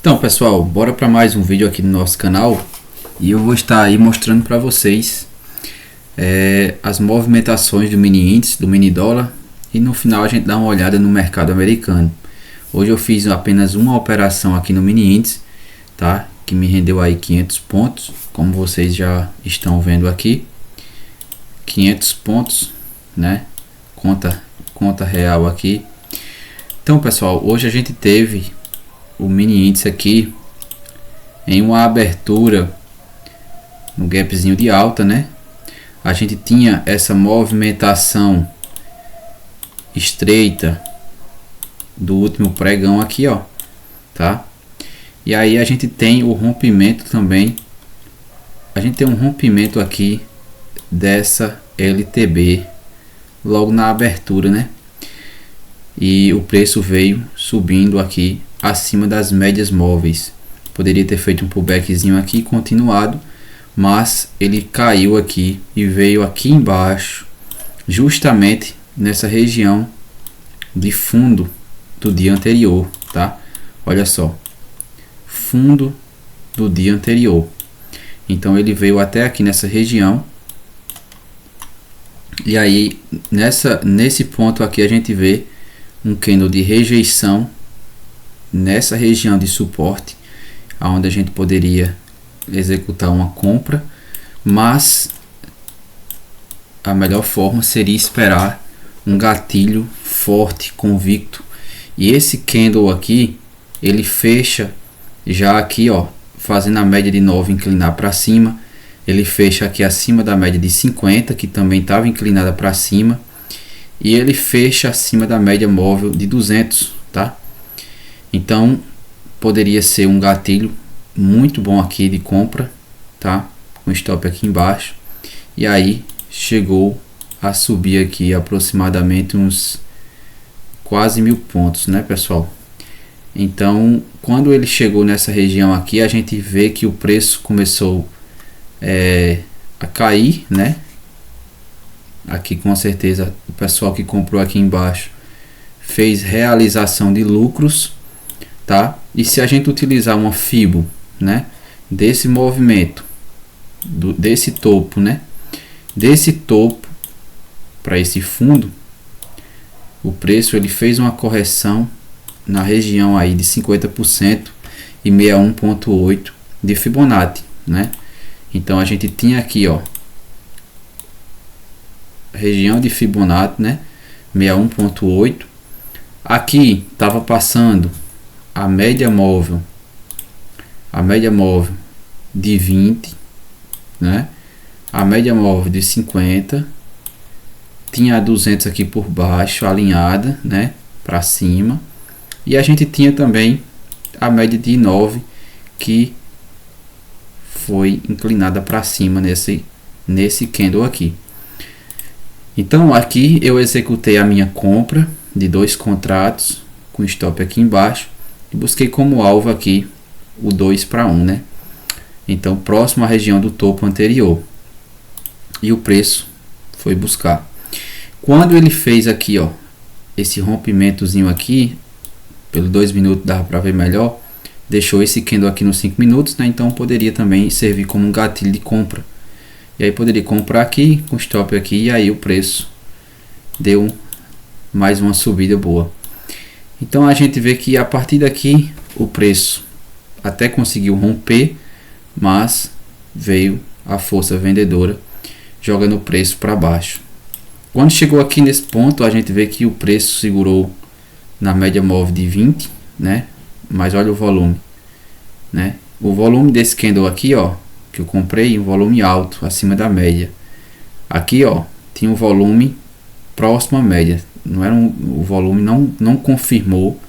Então pessoal, bora para mais um vídeo aqui no nosso canal e eu vou estar aí mostrando para vocês as movimentações do mini índice, do mini dólar, e no final a gente dá uma olhada no mercado americano. Hoje eu fiz apenas uma operação aqui no mini índice, tá? Que me rendeu aí 500 pontos, como vocês já estão vendo aqui, 500 pontos, né? Conta real aqui. Então pessoal, hoje a gente teve o mini índice aqui em uma abertura no gapzinho de alta, né? A gente tinha essa movimentação estreita do último pregão aqui, ó, tá? E aí a gente tem o rompimento também. A gente tem um rompimento aqui dessa LTB logo na abertura, né? E o preço veio subindo aqui acima das médias móveis. Poderia ter feito um pullbackzinho aqui e continuado, mas ele caiu aqui e veio aqui embaixo, justamente nessa região de fundo do dia anterior, tá? Olha só, fundo do dia anterior. Então ele veio até aqui nessa região. E aí nesse ponto aqui a gente vê um candle de rejeição nessa região de suporte, aonde a gente poderia executar uma compra, mas a melhor forma seria esperar um gatilho forte, convicto. E esse candle aqui, ele fecha já aqui, ó, fazendo a média de 9 inclinar para cima. Ele fecha aqui acima da média de 50, que também estava inclinada para cima, e ele fecha acima da média móvel de 200, tá? Então poderia ser um gatilho muito bom aqui de compra, tá? Com stop aqui embaixo. E aí chegou a subir aqui aproximadamente uns quase 1000 pontos, né, pessoal? Então quando ele chegou nessa região aqui, a gente vê que o preço começou a cair, né? Aqui com certeza o pessoal que comprou aqui embaixo fez realização de lucros, tá? E se a gente utilizar uma FIBO, né, desse movimento, desse topo, né, desse topo para esse fundo, o preço ele fez uma correção na região aí de 50% e 61,8 de Fibonacci, né? Então a gente tinha aqui, ó, região de Fibonacci, né, 61,8. Aqui estava passando a média móvel de 20, né, a média móvel de 50, tinha a 200 aqui por baixo alinhada, né, para cima, e a gente tinha também a média de 9 que foi inclinada para cima nesse candle aqui. Então aqui eu executei a minha compra de 2 contratos com stop aqui embaixo e busquei como alvo aqui o 2 para 1, né? Então próximo à região do topo anterior, e o preço foi buscar. Quando ele fez aqui, ó, esse rompimentozinho aqui, pelo 2 minutos dava para ver melhor, deixou esse candle aqui nos 5 minutos, né? Então poderia também servir como um gatilho de compra. E aí poderia comprar aqui com stop aqui, e aí o preço deu mais uma subida boa. Então a gente vê que a partir daqui o preço até conseguiu romper, mas veio a força vendedora jogando o preço para baixo. Quando chegou aqui nesse ponto, a gente vê que o preço segurou na média móvel de 20, né? Mas olha o volume, né? O volume desse candle aqui, ó, que eu comprei, um volume alto, acima da média. Aqui, ó, tinha um volume próximo à média. Não era o volume não confirmou,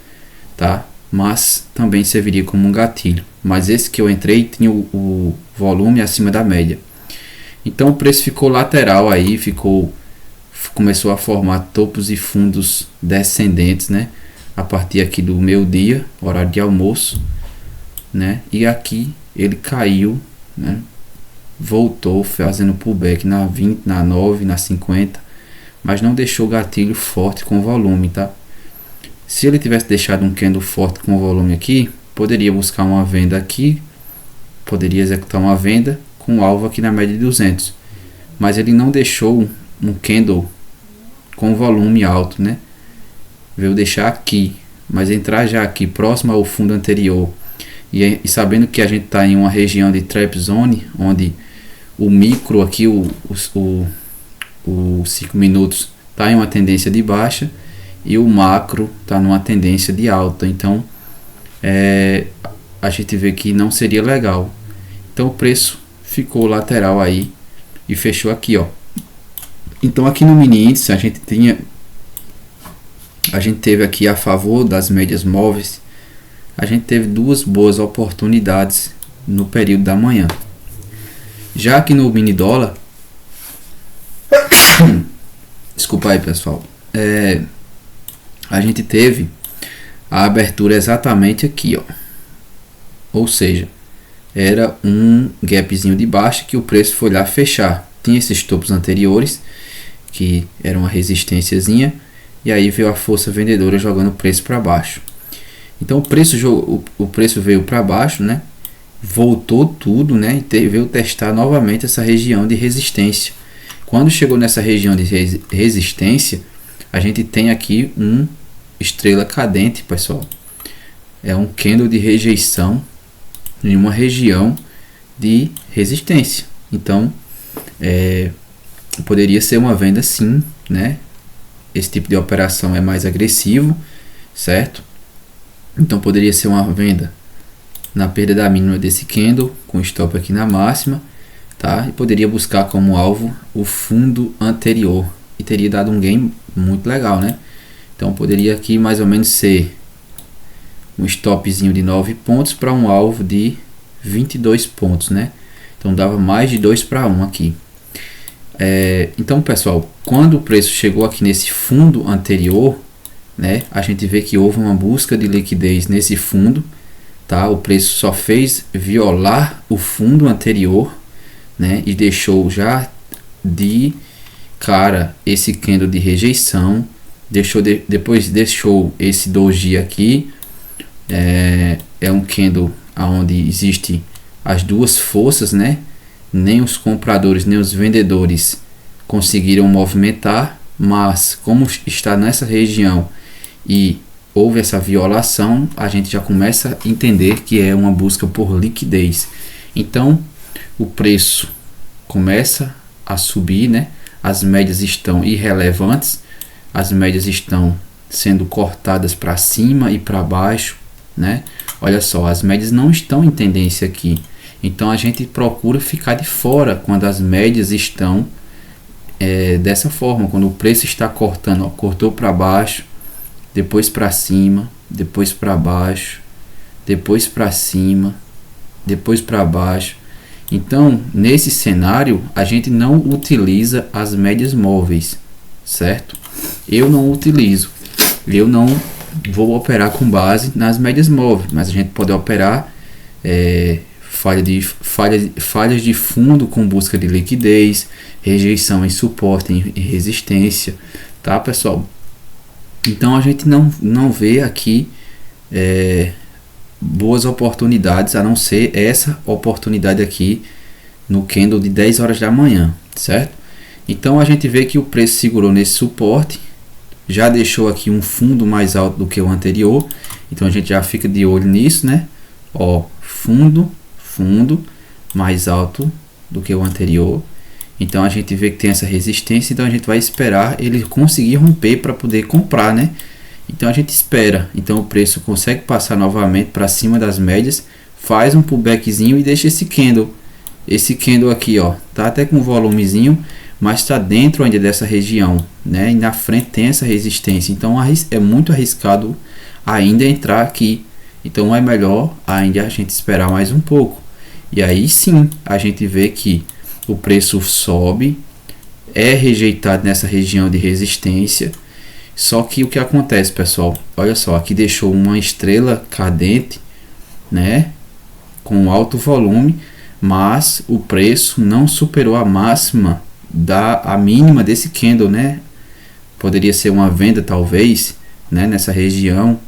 tá? Mas também serviria como um gatilho. Mas esse que eu entrei tinha o volume acima da média. Então o preço ficou lateral aí, começou a formar topos e fundos descendentes, né? A partir aqui do meio-dia, horário de almoço, né? E aqui ele caiu, né? Voltou fazendo pullback na 20, na 9, na 50, mas não deixou gatilho forte com volume, tá? Se ele tivesse deixado um candle forte com volume aqui, poderia buscar uma venda aqui, poderia executar uma venda com o alvo aqui na média de 200, mas ele não deixou um candle com volume alto, né? Veio deixar aqui, mas entrar já aqui próximo ao fundo anterior e sabendo que a gente está em uma região de trap zone, onde o micro aqui, o 5 minutos está em uma tendência de baixa e o macro está numa tendência de alta, então a gente vê que não seria legal. Então o preço ficou lateral aí e fechou aqui, ó. Então aqui no mini índice a gente teve aqui a favor das médias móveis, a gente teve duas boas oportunidades no período da manhã. Já aqui no mini dólar, desculpa aí pessoal, a gente teve a abertura exatamente aqui, ó. Ou seja, era um gapzinho de baixa que o preço foi lá fechar. Tinha esses topos anteriores que era uma resistênciazinha, e aí veio a força vendedora jogando o preço para baixo. Então o preço veio para baixo, né? Voltou tudo, né? E veio testar novamente essa região de resistência. Quando chegou nessa região de resistência, a gente tem aqui um estrela cadente, pessoal. É um candle de rejeição em uma região de resistência. Então, poderia ser uma venda sim, né? Esse tipo de operação é mais agressivo, certo? Então poderia ser uma venda na perda da mínima desse candle, com stop aqui na máxima, tá? E poderia buscar como alvo o fundo anterior e teria dado um gain muito legal, né? Então poderia aqui mais ou menos ser um stopzinho de 9 pontos para um alvo de 22 pontos, né? Então dava mais de 2 para 1 aqui. Então pessoal, quando o preço chegou aqui nesse fundo anterior, né, a gente vê que houve uma busca de liquidez nesse fundo, tá? O preço só fez violar o fundo anterior, né, e deixou já de cara esse candle de rejeição, depois deixou esse doji aqui, é um candle onde existe as duas forças, né? Nem os compradores nem os vendedores conseguiram movimentar, mas como está nessa região e houve essa violação, a gente já começa a entender que é uma busca por liquidez. Então o preço começa a subir, né? As médias estão irrelevantes, as médias estão sendo cortadas para cima e para baixo, né? Olha só, as médias não estão em tendência aqui. Então a gente procura ficar de fora quando as médias estão dessa forma, quando o preço está cortando, ó, cortou para baixo, depois para cima, depois para baixo, depois para cima, depois para baixo. Então nesse cenário a gente não utiliza as médias móveis, certo? Eu não utilizo, eu não vou operar com base nas médias móveis, mas a gente pode operar falhas de fundo com busca de liquidez, rejeição em suporte e resistência, tá pessoal? Então a gente não vê aqui boas oportunidades, a não ser essa oportunidade aqui no candle de 10 horas da manhã, certo? Então a gente vê que o preço segurou nesse suporte, já deixou aqui um fundo mais alto do que o anterior, então a gente já fica de olho nisso, né? Ó, fundo mais alto do que o anterior, então a gente vê que tem essa resistência, então a gente vai esperar ele conseguir romper para poder comprar, né? Então a gente espera, então o preço consegue passar novamente para cima das médias, faz um pullbackzinho e deixa esse candle aqui, ó, tá até com volumezinho, mas está dentro ainda dessa região, né? E na frente tem essa resistência, então é muito arriscado ainda entrar aqui. Então é melhor ainda a gente esperar mais um pouco. E aí sim a gente vê que o preço sobe, é rejeitado nessa região de resistência. Só que o que acontece, pessoal? Olha só, aqui deixou uma estrela cadente, né? Com alto volume, mas o preço não superou a máxima a mínima desse candle, né? Poderia ser uma venda talvez, né? Nessa região.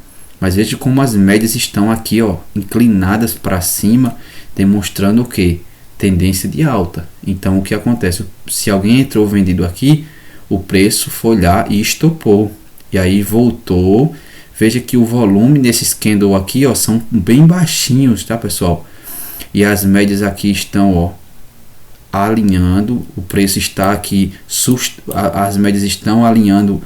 Mas veja como as médias estão aqui, ó, inclinadas para cima, demonstrando o que? Tendência de alta. Então o que acontece? Se alguém entrou vendido aqui, o preço foi lá e estopou. E aí voltou. Veja que o volume desses candle aqui, ó, são bem baixinhos, tá, pessoal? E as médias aqui estão, ó, alinhando. O preço está aqui, as médias estão alinhando,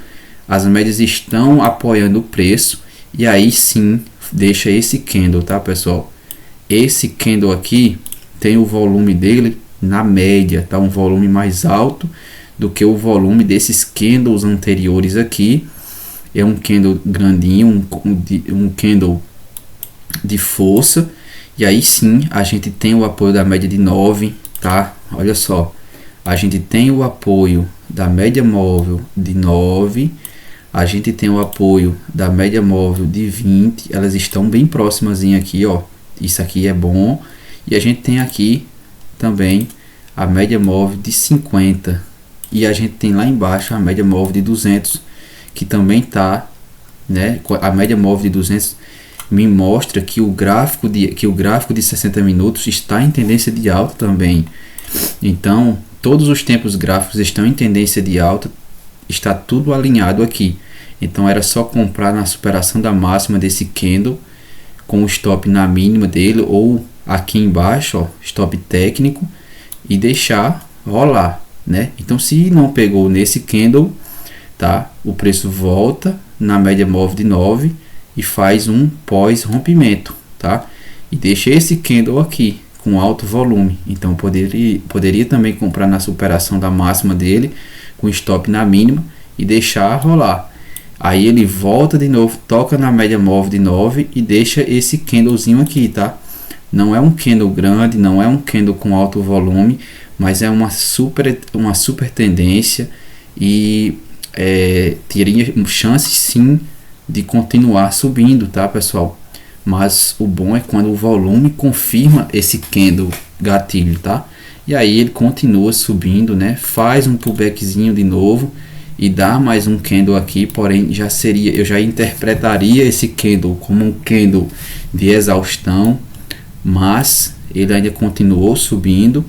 as médias estão apoiando o preço. E aí sim, deixa esse candle, tá, pessoal? Esse candle aqui tem o volume dele na média, tá? Um volume mais alto do que o volume desses candles anteriores aqui. É um candle grandinho, um candle de força. E aí sim, a gente tem o apoio da média de 9, tá? Olha só, a gente tem o apoio da média móvel de 9. A gente tem o apoio da média móvel de 20. Elas estão bem próximas aqui, ó. Isso aqui é bom. E a gente tem aqui também a média móvel de 50. E a gente tem lá embaixo a média móvel de 200, que também tá, né? A média móvel de 200 me mostra que o gráfico de 60 minutos está em tendência de alta também. Então, todos os tempos gráficos estão em tendência de alta, está tudo alinhado aqui. Então era só comprar na superação da máxima desse candle com o stop na mínima dele, ou aqui embaixo, ó, stop técnico, e deixar rolar, né? Então se não pegou nesse candle, tá? O preço volta na média móvel de 9 e faz um pós rompimento, tá? E deixa esse candle aqui com alto volume. Então poderia também comprar na superação da máxima dele com stop na mínima e deixar rolar. Aí ele volta de novo, toca na média móvel de 9 e deixa esse candlezinho aqui, tá? Não é um candle grande, não é um candle com alto volume, mas é uma super tendência e teria chance sim de continuar subindo, tá, pessoal? Mas o bom é quando o volume confirma esse candle gatilho, tá? E aí ele continua subindo, né? Faz um pullbackzinho de novo e dá mais um candle aqui, porém eu já interpretaria esse candle como um candle de exaustão, mas ele ainda continuou subindo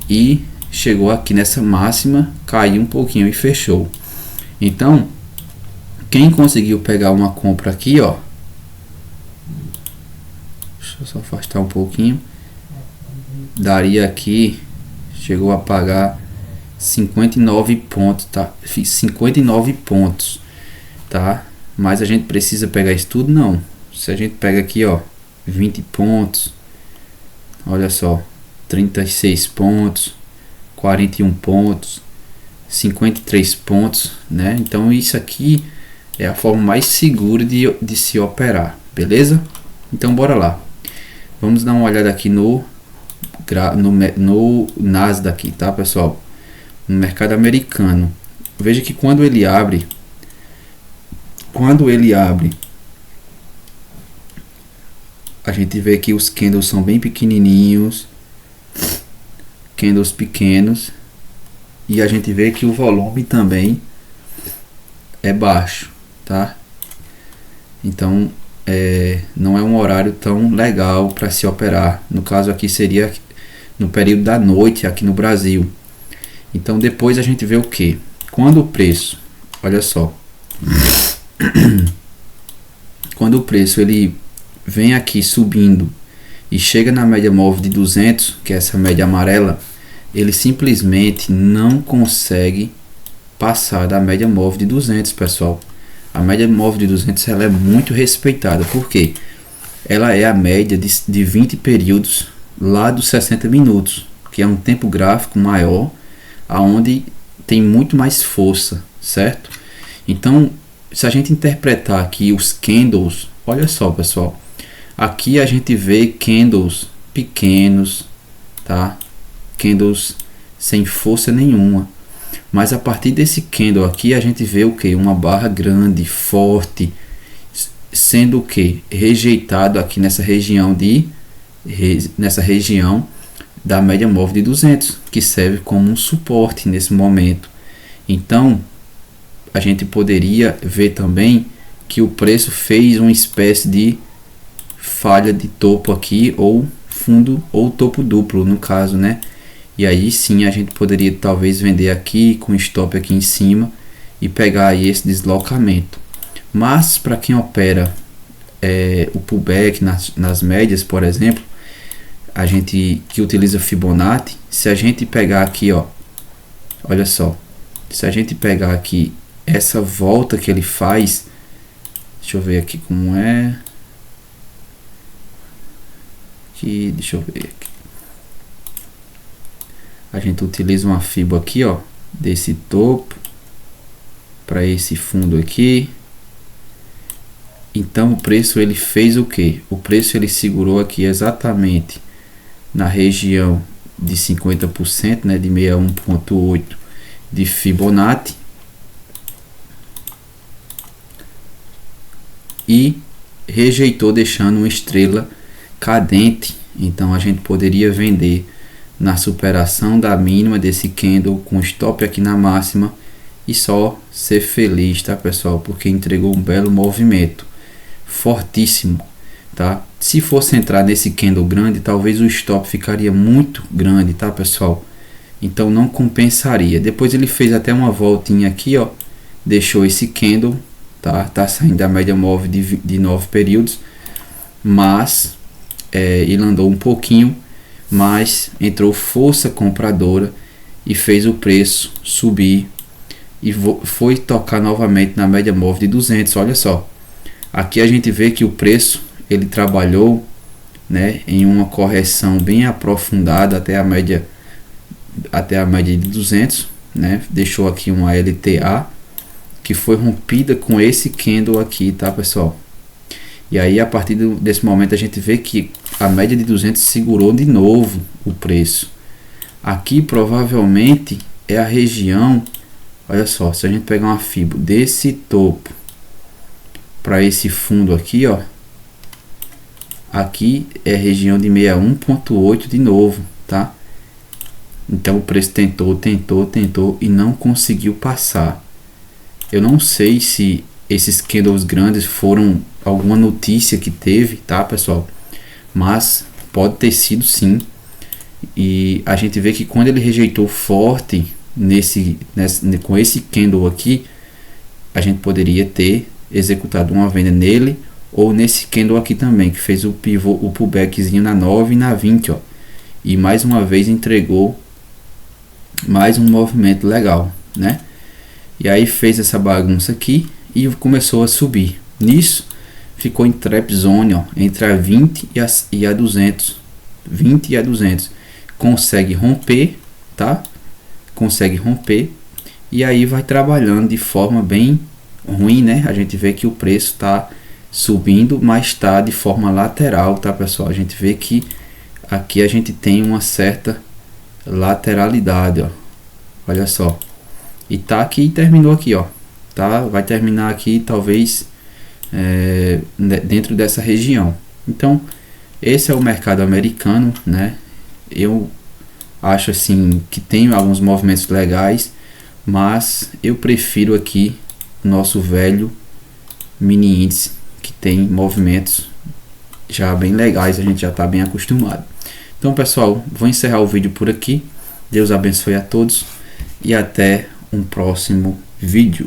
e chegou aqui nessa máxima, caiu um pouquinho e fechou. Então, quem conseguiu pegar uma compra aqui, ó, deixa eu só afastar um pouquinho, daria aqui, chegou a pagar 59 pontos, tá? 59 pontos, tá? Mas a gente precisa pegar isso tudo? Não. Se a gente pega aqui, ó, 20 pontos, olha só, 36 pontos, 41 pontos, 53 pontos, né? Então isso aqui é a forma mais segura de se operar, beleza? Então bora lá. Vamos dar uma olhada aqui no Nasdaq, tá, pessoal? No mercado americano. Veja que quando ele abre, a gente vê que os candles são bem pequenininhos, candles pequenos, e a gente vê que o volume também é baixo, tá? Então não é um horário tão legal para se operar. No caso aqui seria no período da noite aqui no Brasil. Então depois a gente vê o que? Quando o preço, olha só, quando o preço ele vem aqui subindo e chega na média móvel de 200, que é essa média amarela, ele simplesmente não consegue passar da média móvel de 200, pessoal. A média móvel de 200 ela é muito respeitada, porque ela é a média de 20 períodos lá dos 60 minutos, que é um tempo gráfico maior, aonde tem muito mais força, certo? Então, se a gente interpretar aqui os candles, olha só, pessoal, aqui a gente vê candles pequenos, tá? Candles sem força nenhuma. Mas a partir desse candle aqui a gente vê o que? Uma barra grande, forte, sendo o que? Rejeitado aqui nessa região da média móvel de 200, que serve como um suporte nesse momento. Então, a gente poderia ver também que o preço fez uma espécie de falha de topo aqui, ou fundo, ou topo duplo no caso, né? E aí sim a gente poderia talvez vender aqui com stop aqui em cima e pegar aí esse deslocamento. Mas para quem opera o pullback nas médias, por exemplo, a gente que utiliza Fibonacci, se a gente pegar aqui, ó, olha só, se a gente pegar aqui essa volta que ele faz, deixa eu ver aqui como é, aqui, deixa eu ver aqui, a gente utiliza uma Fibo aqui, ó, desse topo para esse fundo aqui. Então o preço ele fez o que? O preço ele segurou aqui exatamente na região de 50%, né, de 61.8 de Fibonacci, e rejeitou deixando uma estrela cadente. Então a gente poderia vender na superação da mínima desse candle com stop aqui na máxima e só ser feliz, tá pessoal, porque entregou um belo movimento fortíssimo, tá? Se fosse entrar nesse candle grande, talvez o stop ficaria muito grande, tá pessoal? Então não compensaria. Depois ele fez até uma voltinha aqui, ó, deixou esse candle, tá saindo da média móvel de 9 períodos, mas ele andou um pouquinho, mas entrou força compradora e fez o preço subir e foi tocar novamente na média móvel de 200. Olha só, aqui a gente vê que o preço ele trabalhou, né, em uma correção bem aprofundada até a média de 200, né? Deixou aqui uma LTA que foi rompida com esse candle aqui, tá pessoal? E aí a partir desse momento a gente vê que a média de 200 segurou de novo o preço. Aqui provavelmente é a região, olha só, se a gente pegar uma Fibo desse topo para esse fundo aqui, ó, aqui é a região de 61.8 de novo, tá? Então o preço tentou e não conseguiu passar. Eu não sei se esses candles grandes foram alguma notícia que teve, tá pessoal? Mas pode ter sido sim. E a gente vê que quando ele rejeitou forte com esse candle aqui, a gente poderia ter executado uma venda nele ou nesse candle aqui também, que fez o pivô, o pullbackzinho na 9 e na 20, ó. E mais uma vez entregou mais um movimento legal, né? E aí fez essa bagunça aqui e começou a subir. Nisso ficou em trap zone, ó, entre a 20 e a 200. 20 e a 200. Consegue romper, tá? Consegue romper e aí vai trabalhando de forma bem ruim, né? A gente vê que o preço tá subindo, mas está de forma lateral, tá pessoal? A gente vê que aqui a gente tem uma certa lateralidade, ó. Olha só. E tá aqui e terminou aqui, ó. Tá? Vai terminar aqui talvez dentro dessa região. Então, esse é o mercado americano, né? Eu acho assim que tem alguns movimentos legais, mas eu prefiro aqui o nosso velho mini índice, que tem movimentos já bem legais, a gente já está bem acostumado. Então pessoal, vou encerrar o vídeo por aqui. Deus abençoe a todos e até um próximo vídeo.